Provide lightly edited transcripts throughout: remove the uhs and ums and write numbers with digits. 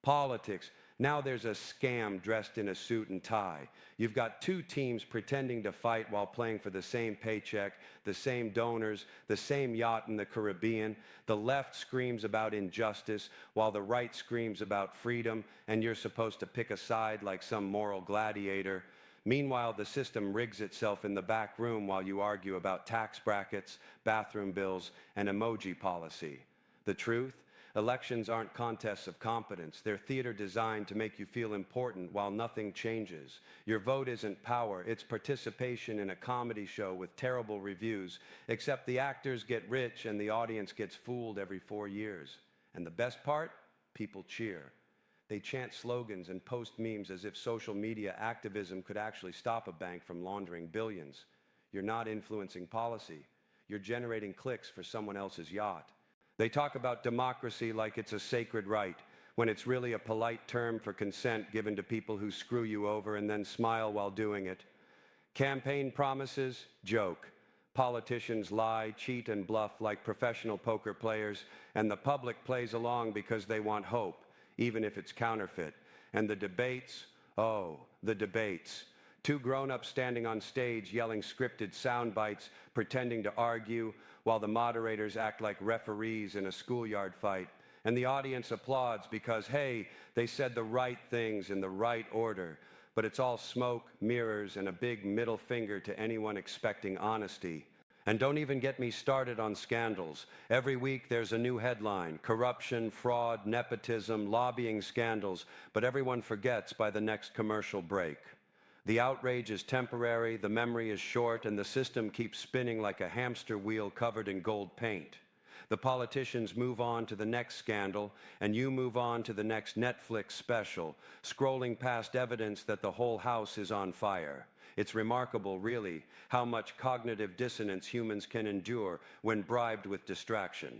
Politics. Now there's a scam dressed in a suit and tie. You've got two teams pretending to fight while playing for the same paycheck, the same donors, the same yacht in the Caribbean. The left screams about injustice while the right screams about freedom, and you're supposed to pick a side like some moral gladiator. Meanwhile, the system rigs itself in the back room while you argue about tax brackets, bathroom bills, and emoji policy. The truth? Elections aren't contests of competence. They're theater designed to make you feel important while nothing changes. Your vote isn't power. It's participation in a comedy show with terrible reviews, except the actors get rich and the audience gets fooled every 4 years. And the best part? People cheer. They chant slogans and post memes as if social media activism could actually stop a bank from laundering billions. You're not influencing policy. You're generating clicks for someone else's yacht. They talk about democracy like it's a sacred right, when it's really a polite term for consent given to people who screw you over and then smile while doing it. Campaign promises? Joke. Politicians lie, cheat, and bluff like professional poker players, and the public plays along because they want hope, even if it's counterfeit. And the debates? Oh, the debates. Two grown-ups standing on stage yelling scripted sound bites, pretending to argue, while the moderators act like referees in a schoolyard fight. And the audience applauds because, hey, they said the right things in the right order. But it's all smoke, mirrors, and a big middle finger to anyone expecting honesty. And don't even get me started on scandals. Every week there's a new headline: corruption, fraud, nepotism, lobbying scandals, but everyone forgets by the next commercial break. The outrage is temporary, the memory is short, and the system keeps spinning like a hamster wheel covered in gold paint. The politicians move on to the next scandal, and you move on to the next Netflix special, scrolling past evidence that the whole house is on fire. It's remarkable, really, how much cognitive dissonance humans can endure when bribed with distraction.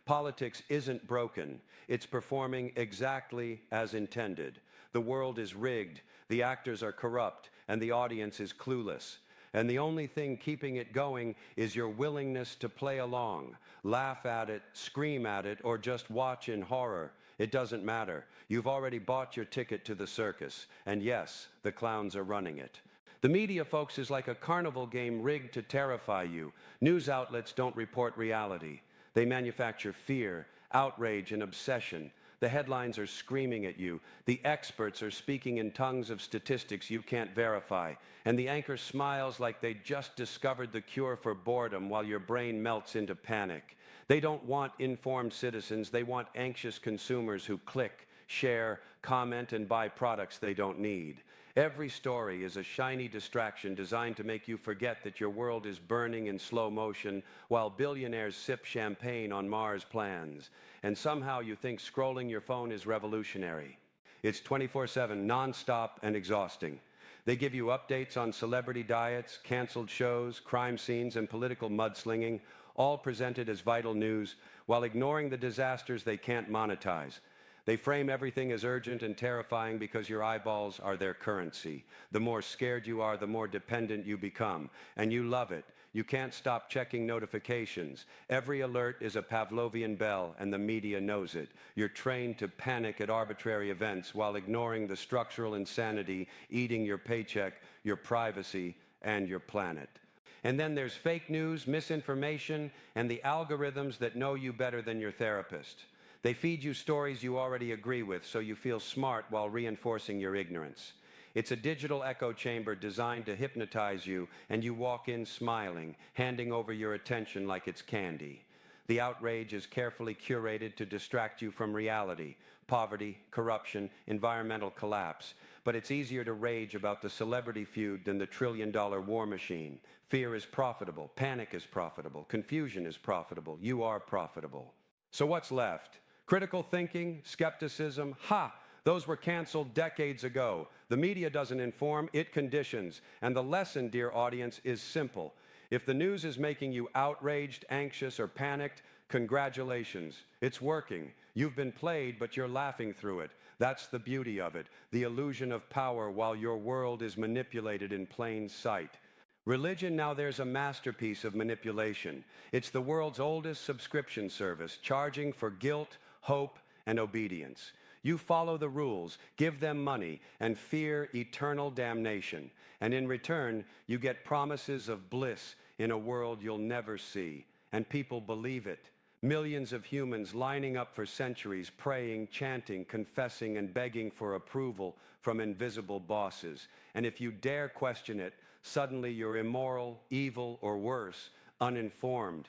Politics isn't broken. It's performing exactly as intended. The world is rigged, the actors are corrupt, and the audience is clueless. And the only thing keeping it going is your willingness to play along, laugh at it, scream at it, or just watch in horror. It doesn't matter. You've already bought your ticket to the circus. And yes, the clowns are running it. The media, folks, is like a carnival game rigged to terrify you. News outlets don't report reality. They manufacture fear, outrage, and obsession. The headlines are screaming at you. The experts are speaking in tongues of statistics you can't verify. And the anchor smiles like they just discovered the cure for boredom while your brain melts into panic. They don't want informed citizens. They want anxious consumers who click, share, comment, and buy products they don't need. Every story is a shiny distraction designed to make you forget that your world is burning in slow motion while billionaires sip champagne on Mars plans. And somehow you think scrolling your phone is revolutionary. It's 24/7, nonstop, and exhausting. They give you updates on celebrity diets, canceled shows, crime scenes, and political mudslinging, all presented as vital news while ignoring the disasters they can't monetize. They frame everything as urgent and terrifying because your eyeballs are their currency. The more scared you are, the more dependent you become. And you love it. You can't stop checking notifications. Every alert is a Pavlovian bell, and the media knows it. You're trained to panic at arbitrary events while ignoring the structural insanity eating your paycheck, your privacy, and your planet. And then there's fake news, misinformation, and the algorithms that know you better than your therapist. They feed you stories you already agree with, so you feel smart while reinforcing your ignorance. It's a digital echo chamber designed to hypnotize you, and you walk in smiling, handing over your attention like it's candy. The outrage is carefully curated to distract you from reality: poverty, corruption, environmental collapse. But it's easier to rage about the celebrity feud than the trillion-dollar war machine. Fear is profitable, panic is profitable, confusion is profitable, you are profitable. So what's left? Critical thinking, skepticism, those were canceled decades ago. The media doesn't inform, it conditions. And the lesson, dear audience, is simple. If the news is making you outraged, anxious, or panicked, congratulations. It's working. You've been played, but you're laughing through it. That's the beauty of it, the illusion of power while your world is manipulated in plain sight. Religion, now there's a masterpiece of manipulation. It's the world's oldest subscription service, charging for guilt, hope, and obedience. You follow the rules, give them money, and fear eternal damnation. And in return, you get promises of bliss in a world you'll never see. And people believe it. Millions of humans lining up for centuries, praying, chanting, confessing, and begging for approval from invisible bosses. And if you dare question it, suddenly you're immoral, evil, or worse, uninformed.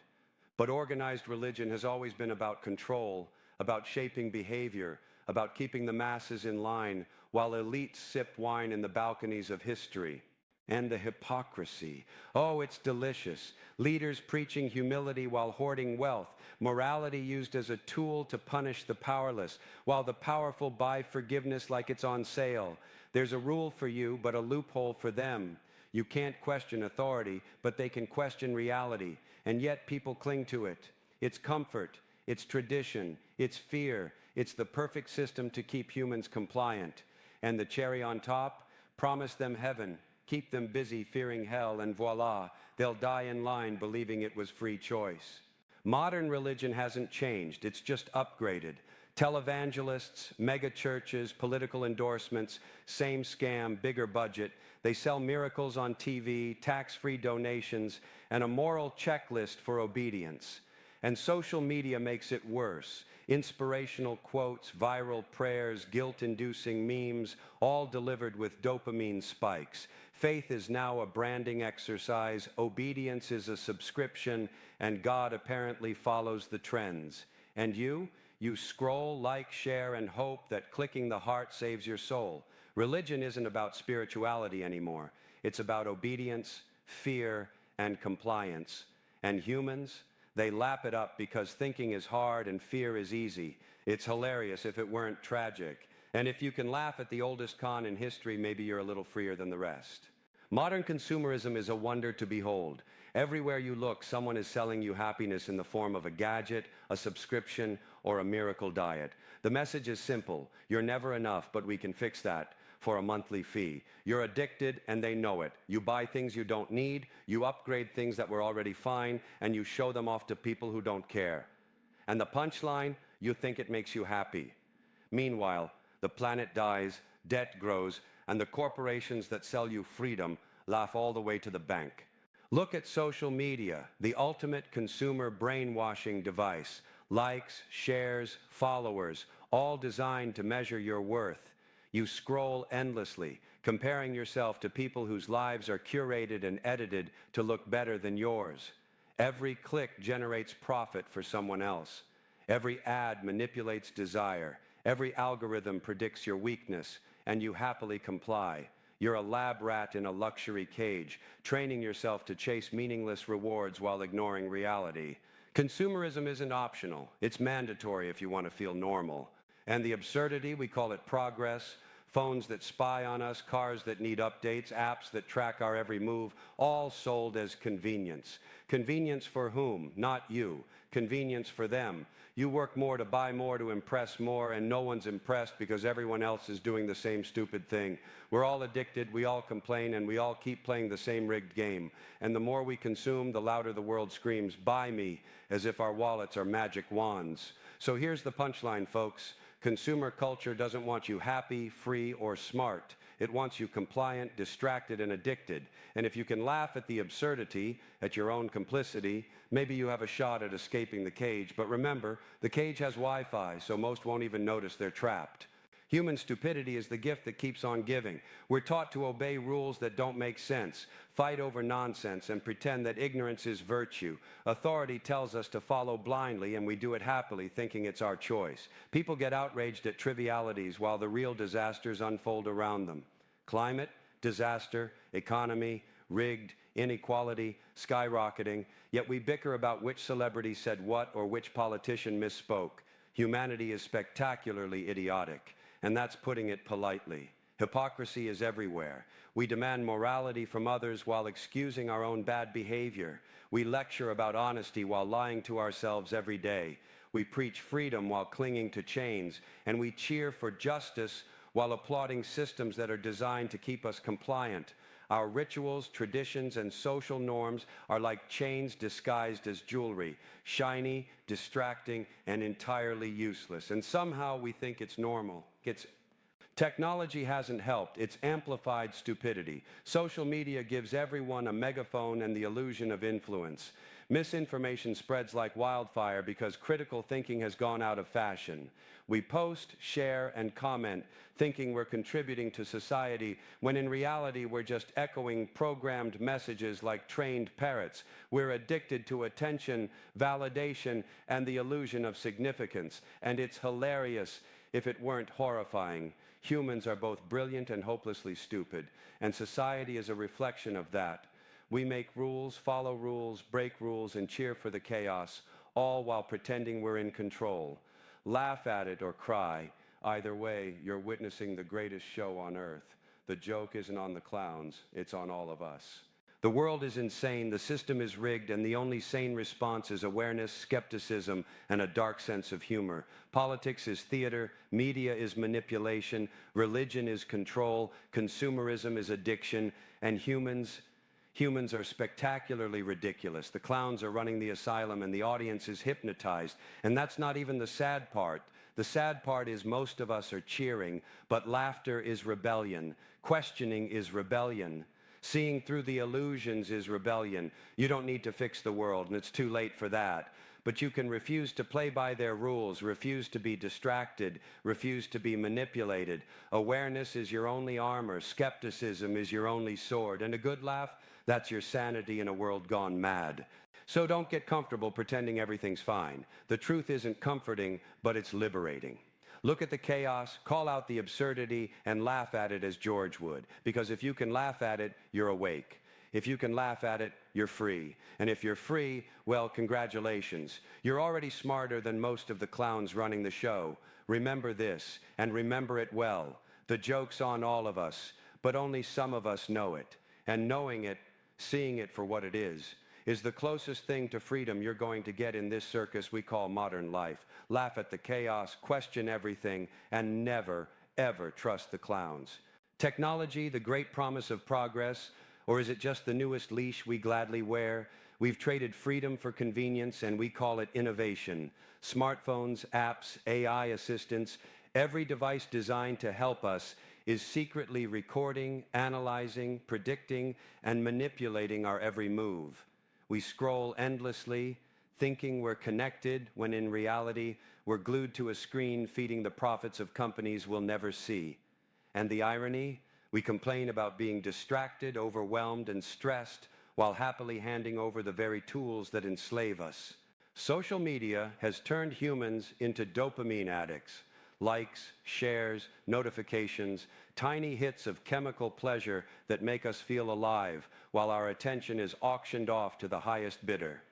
But organized religion has always been about control, about shaping behavior, about keeping the masses in line, while elites sip wine in the balconies of history. And the hypocrisy. Oh, it's delicious. Leaders preaching humility while hoarding wealth. Morality used as a tool to punish the powerless, while the powerful buy forgiveness like it's on sale. There's a rule for you, but a loophole for them. You can't question authority, but they can question reality. And yet people cling to it. It's comfort. It's tradition. It's fear. It's the perfect system to keep humans compliant. And the cherry on top? Promise them heaven. Keep them busy fearing hell, and voila, they'll die in line believing it was free choice. Modern religion hasn't changed, it's just upgraded. Televangelists, mega churches, political endorsements, same scam, bigger budget. They sell miracles on TV, tax-free donations, and a moral checklist for obedience. And social media makes it worse. Inspirational quotes, viral prayers, guilt-inducing memes, all delivered with dopamine spikes. Faith is now a branding exercise, obedience is a subscription, and God apparently follows the trends. And you scroll, like, share, and hope that clicking the heart saves your soul. Religion isn't about spirituality anymore. It's about obedience, fear, and compliance. And humans, they lap it up because thinking is hard and fear is easy. It's hilarious if it weren't tragic. And if you can laugh at the oldest con in history, maybe you're a little freer than the rest. Modern consumerism is a wonder to behold. Everywhere you look, someone is selling you happiness in the form of a gadget, a subscription, or a miracle diet. The message is simple. You're never enough, but we can fix that for a monthly fee. You're addicted, and they know it. You buy things you don't need, you upgrade things that were already fine, and you show them off to people who don't care. And the punchline, you think it makes you happy. Meanwhile, the planet dies, debt grows, and the corporations that sell you freedom laugh all the way to the bank. Look at social media, the ultimate consumer brainwashing device. Likes, shares, followers, all designed to measure your worth. You scroll endlessly, comparing yourself to people whose lives are curated and edited to look better than yours. Every click generates profit for someone else. Every ad manipulates desire. Every algorithm predicts your weakness, and you happily comply. You're a lab rat in a luxury cage, training yourself to chase meaningless rewards while ignoring reality. Consumerism isn't optional. It's mandatory if you want to feel normal. And the absurdity, we call it progress. Phones that spy on us, cars that need updates, apps that track our every move, all sold as convenience. Convenience for whom? Not you. Convenience for them. You work more to buy more to impress more, and no one's impressed because everyone else is doing the same stupid thing. We're all addicted, we all complain, and we all keep playing the same rigged game. And the more we consume, the louder the world screams, "Buy me," as if our wallets are magic wands. So here's the punchline, folks. Consumer culture doesn't want you happy, free, or smart. It wants you compliant, distracted, and addicted. And if you can laugh at the absurdity, at your own complicity, maybe you have a shot at escaping the cage. But remember, the cage has Wi-Fi, so most won't even notice they're trapped. Human stupidity is the gift that keeps on giving. We're taught to obey rules that don't make sense, fight over nonsense, and pretend that ignorance is virtue. Authority tells us to follow blindly, and we do it happily, thinking it's our choice. People get outraged at trivialities while the real disasters unfold around them. Climate, disaster, economy, rigged, inequality, skyrocketing, yet we bicker about which celebrity said what or which politician misspoke. Humanity is spectacularly idiotic. And that's putting it politely. Hypocrisy is everywhere. We demand morality from others while excusing our own bad behavior. We lecture about honesty while lying to ourselves every day. We preach freedom while clinging to chains. And we cheer for justice while applauding systems that are designed to keep us compliant. Our rituals, traditions, and social norms are like chains disguised as jewelry, shiny, distracting, and entirely useless. And somehow we think it's normal. Technology hasn't helped. It's amplified stupidity. Social media gives everyone a megaphone and the illusion of influence. Misinformation spreads like wildfire because critical thinking has gone out of fashion. We post, share, and comment thinking we're contributing to society when in reality we're just echoing programmed messages like trained parrots. We're addicted to attention, validation, and the illusion of significance. And it's hilarious if it weren't horrifying. Humans are both brilliant and hopelessly stupid, and society is a reflection of that. We make rules, follow rules, break rules, and cheer for the chaos, all while pretending we're in control. Laugh at it or cry. Either way, you're witnessing the greatest show on earth. The joke isn't on the clowns, it's on all of us. The world is insane, the system is rigged, and the only sane response is awareness, skepticism, and a dark sense of humor. Politics is theater, media is manipulation, religion is control, consumerism is addiction, and humans are spectacularly ridiculous. The clowns are running the asylum and the audience is hypnotized. And that's not even the sad part. The sad part is most of us are cheering, but laughter is rebellion. Questioning is rebellion. Seeing through the illusions is rebellion. You don't need to fix the world, and it's too late for that. But you can refuse to play by their rules, refuse to be distracted, refuse to be manipulated. Awareness is your only armor. Skepticism is your only sword. And a good laugh, that's your sanity in a world gone mad. So don't get comfortable pretending everything's fine. The truth isn't comforting, but it's liberating. Look at the chaos, call out the absurdity, and laugh at it as George would. Because if you can laugh at it, you're awake. If you can laugh at it, you're free. And if you're free, well, congratulations. You're already smarter than most of the clowns running the show. Remember this, and remember it well. The joke's on all of us, but only some of us know it. And knowing it, seeing it for what it is the closest thing to freedom you're going to get in this circus we call modern life. Laugh at the chaos, question everything, and never, ever trust the clowns. Technology, the great promise of progress, or is it just the newest leash we gladly wear? We've traded freedom for convenience, and we call it innovation. Smartphones, apps, AI assistants, every device designed to help us is secretly recording, analyzing, predicting, and manipulating our every move. We scroll endlessly, thinking we're connected, when in reality, we're glued to a screen feeding the profits of companies we'll never see. And the irony? We complain about being distracted, overwhelmed, and stressed, while happily handing over the very tools that enslave us. Social media has turned humans into dopamine addicts. Likes, shares, notifications, tiny hits of chemical pleasure that make us feel alive, while our attention is auctioned off to the highest bidder.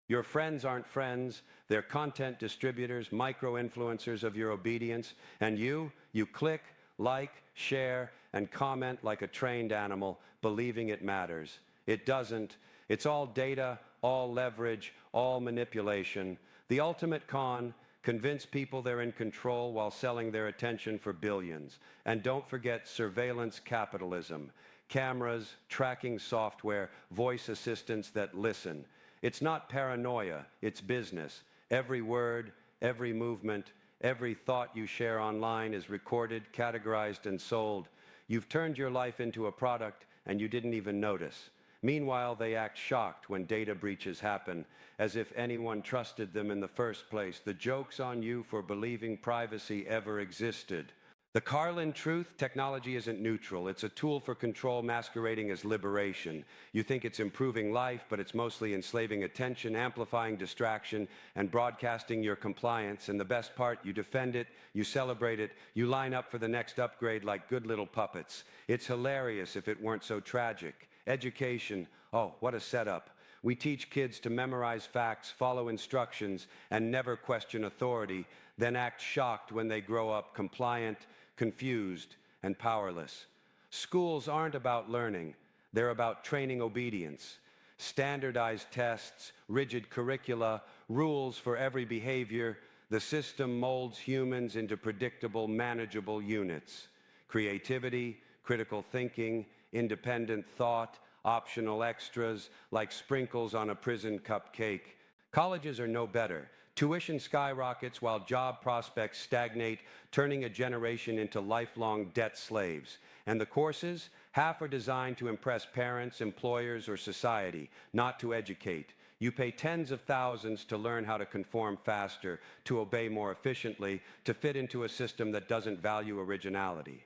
Your friends aren't friends, they're content distributors, micro-influencers of your obedience, and you click, like, share, and comment like a trained animal, believing it matters. It doesn't. It's all data, all leverage, all manipulation. The ultimate con: convince people they're in control while selling their attention for billions. And don't forget surveillance capitalism. Cameras, tracking software, voice assistants that listen. It's not paranoia, it's business. Every word, every movement, every thought you share online is recorded, categorized, and sold. You've turned your life into a product and you didn't even notice. Meanwhile, they act shocked when data breaches happen, as if anyone trusted them in the first place. The joke's on you for believing privacy ever existed. The Carlin truth: technology isn't neutral. It's a tool for control masquerading as liberation. You think it's improving life, but it's mostly enslaving attention, amplifying distraction, and broadcasting your compliance. And the best part, you defend it, you celebrate it, you line up for the next upgrade like good little puppets. It's hilarious if it weren't so tragic. Education, oh, what a setup. We teach kids to memorize facts, follow instructions, and never question authority, then act shocked when they grow up compliant, confused, and powerless. Schools aren't about learning. They're about training obedience. Standardized tests, rigid curricula, rules for every behavior. The system molds humans into predictable, manageable units. Creativity, critical thinking, independent thought, optional extras, like sprinkles on a prison cupcake. Colleges are no better. Tuition skyrockets while job prospects stagnate, turning a generation into lifelong debt slaves. And the courses? Half are designed to impress parents, employers, or society, not to educate. You pay tens of thousands to learn how to conform faster, to obey more efficiently, to fit into a system that doesn't value originality.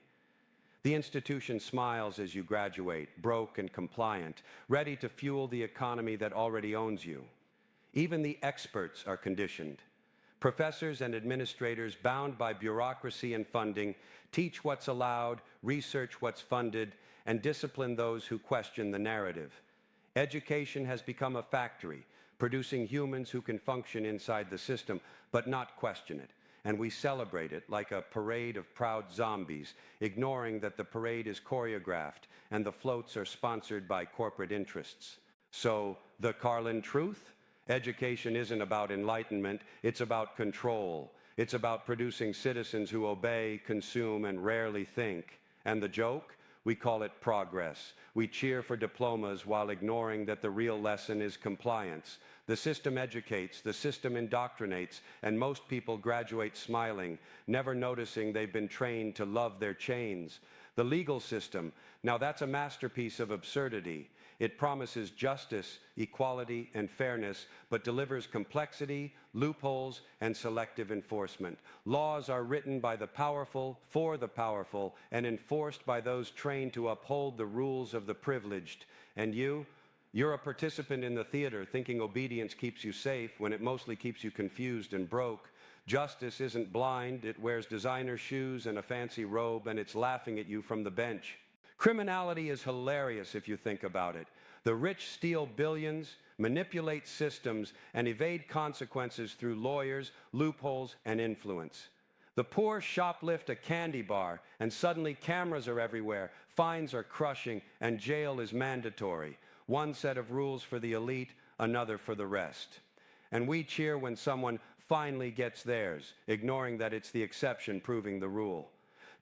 The institution smiles as you graduate, broke and compliant, ready to fuel the economy that already owns you. Even the experts are conditioned. Professors and administrators, bound by bureaucracy and funding, teach what's allowed, research what's funded, and discipline those who question the narrative. Education has become a factory, producing humans who can function inside the system, but not question it. And we celebrate it like a parade of proud zombies, ignoring that the parade is choreographed and the floats are sponsored by corporate interests. So, the Carlin truth? Education isn't about enlightenment, it's about control. It's about producing citizens who obey, consume, and rarely think. And the joke? We call it progress. We cheer for diplomas while ignoring that the real lesson is compliance. The system educates, the system indoctrinates, and most people graduate smiling, never noticing they've been trained to love their chains. The legal system, now that's a masterpiece of absurdity. It promises justice, equality, and fairness, but delivers complexity, loopholes, and selective enforcement. Laws are written by the powerful, for the powerful, and enforced by those trained to uphold the rules of the privileged. And you're a participant in the theater thinking obedience keeps you safe when it mostly keeps you confused and broke. Justice isn't blind, it wears designer shoes and a fancy robe, and it's laughing at you from the bench. Criminality is hilarious if you think about it. The rich steal billions, manipulate systems, and evade consequences through lawyers, loopholes, and influence. The poor shoplift a candy bar, and suddenly cameras are everywhere, fines are crushing, and jail is mandatory. One set of rules for the elite, another for the rest. And we cheer when someone finally gets theirs, ignoring that it's the exception proving the rule.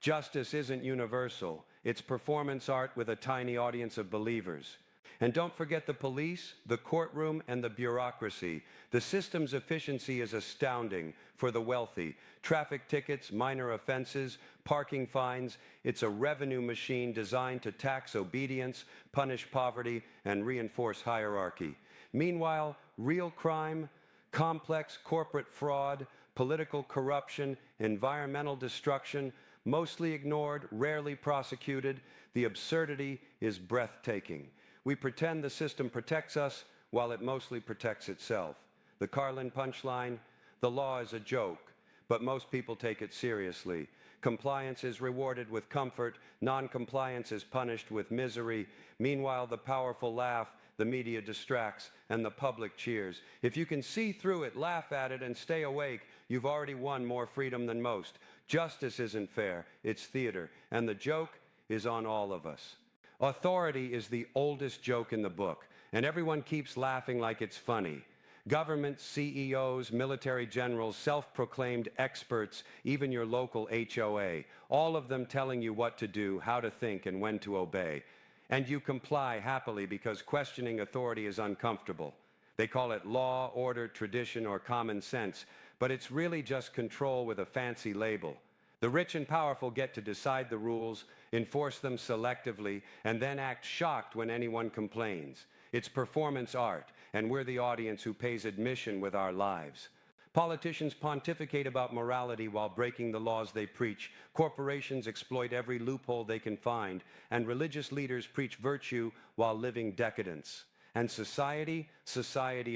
Justice isn't universal. It's performance art with a tiny audience of believers. And don't forget the police, the courtroom, and the bureaucracy. The system's efficiency is astounding for the wealthy. Traffic tickets, minor offenses, parking fines. It's a revenue machine designed to tax obedience, punish poverty, and reinforce hierarchy. Meanwhile, real crime, complex corporate fraud, political corruption, environmental destruction, mostly ignored, rarely prosecuted, the absurdity is breathtaking. We pretend the system protects us while it mostly protects itself. The Carlin punchline, the law is a joke, but most people take it seriously. Compliance is rewarded with comfort, non-compliance is punished with misery. Meanwhile, the powerful laugh, the media distracts, and the public cheers. If you can see through it, laugh at it, and stay awake, you've already won more freedom than most. Justice isn't fair, it's theater, and the joke is on all of us. Authority is the oldest joke in the book, and everyone keeps laughing like it's funny. Governments, CEOs, military generals, self-proclaimed experts, even your local HOA, all of them telling you what to do, how to think, and when to obey. And you comply happily because questioning authority is uncomfortable. They call it law, order, tradition, or common sense, but it's really just control with a fancy label. The rich and powerful get to decide the rules, enforce them selectively, and then act shocked when anyone complains. It's performance art, and we're the audience who pays admission with our lives. Politicians pontificate about morality while breaking the laws they preach. Corporations exploit every loophole they can find, and religious leaders preach virtue while living decadence. And society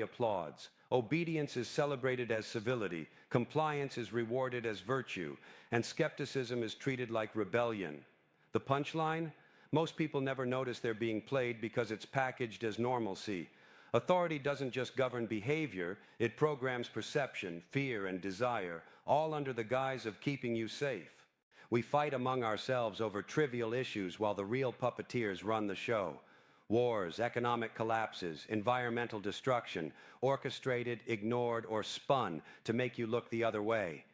applauds. Obedience is celebrated as civility, compliance is rewarded as virtue, and skepticism is treated like rebellion. The punchline? Most people never notice they're being played because it's packaged as normalcy. Authority doesn't just govern behavior, it programs perception, fear, and desire, all under the guise of keeping you safe. We fight among ourselves over trivial issues while the real puppeteers run the show. Wars, economic collapses, environmental destruction, orchestrated, ignored, or spun to make you look the other way.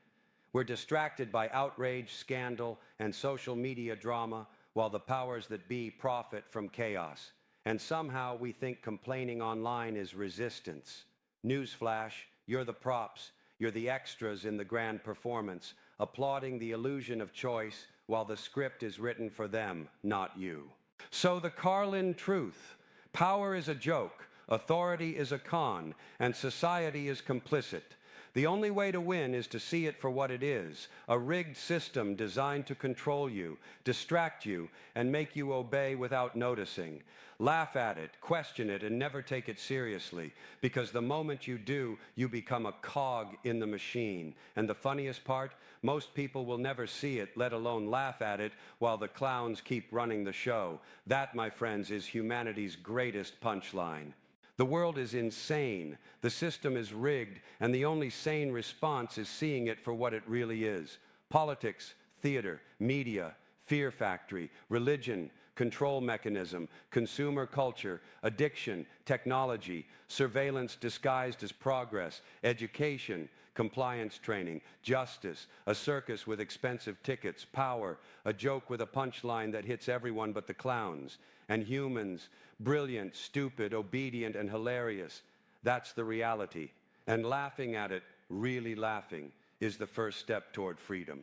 We're distracted by outrage, scandal, and social media drama while the powers that be profit from chaos. And somehow we think complaining online is resistance. Newsflash, you're the props, you're the extras in the grand performance, applauding the illusion of choice while the script is written for them, not you. So the Carlin truth: power is a joke, authority is a con, and society is complicit. The only way to win is to see it for what it is, a rigged system designed to control you, distract you, and make you obey without noticing. Laugh at it, question it, and never take it seriously, because the moment you do, you become a cog in the machine. And the funniest part, most people will never see it, let alone laugh at it, while the clowns keep running the show. That, my friends, is humanity's greatest punchline. The world is insane, the system is rigged, and the only sane response is seeing it for what it really is. Politics, theater, media, fear factory, religion, control mechanism, consumer culture, addiction, technology, surveillance disguised as progress, education, compliance training, justice, a circus with expensive tickets, power, a joke with a punchline that hits everyone but the clowns, and humans, brilliant, stupid, obedient, and hilarious. That's the reality. And laughing at it, really laughing, is the first step toward freedom.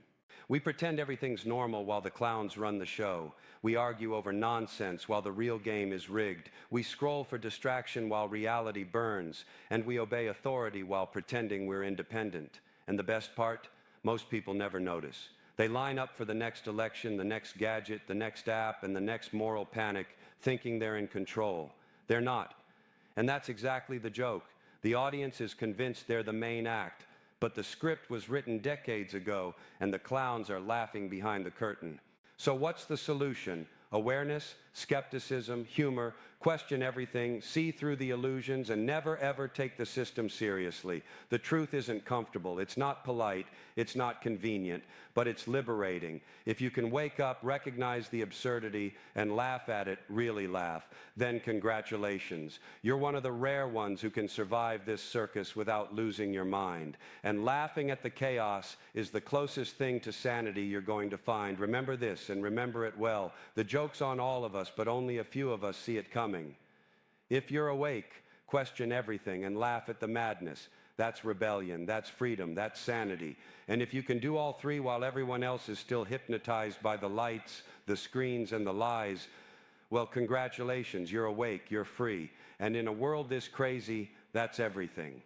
We pretend everything's normal while the clowns run the show. We argue over nonsense while the real game is rigged. We scroll for distraction while reality burns. And we obey authority while pretending we're independent. And the best part? Most people never notice. They line up for the next election, the next gadget, the next app, and the next moral panic, thinking they're in control. They're not. And that's exactly the joke. The audience is convinced they're the main act, but the script was written decades ago, and the clowns are laughing behind the curtain. So what's the solution? Awareness, skepticism, humor, question everything, see through the illusions, and never ever take the system seriously. The truth isn't comfortable, it's not polite, it's not convenient, but it's liberating. If you can wake up, recognize the absurdity, and laugh at it, really laugh, then congratulations. You're one of the rare ones who can survive this circus without losing your mind. And laughing at the chaos is the closest thing to sanity you're going to find. Remember this, and remember it well. The joke's on all of us, but only a few of us see it coming. If you're awake, question everything and laugh at the madness. That's rebellion, that's freedom, that's sanity. And if you can do all three while everyone else is still hypnotized by the lights, the screens, and the lies, well, congratulations, you're awake, you're free. And in a world this crazy, that's everything.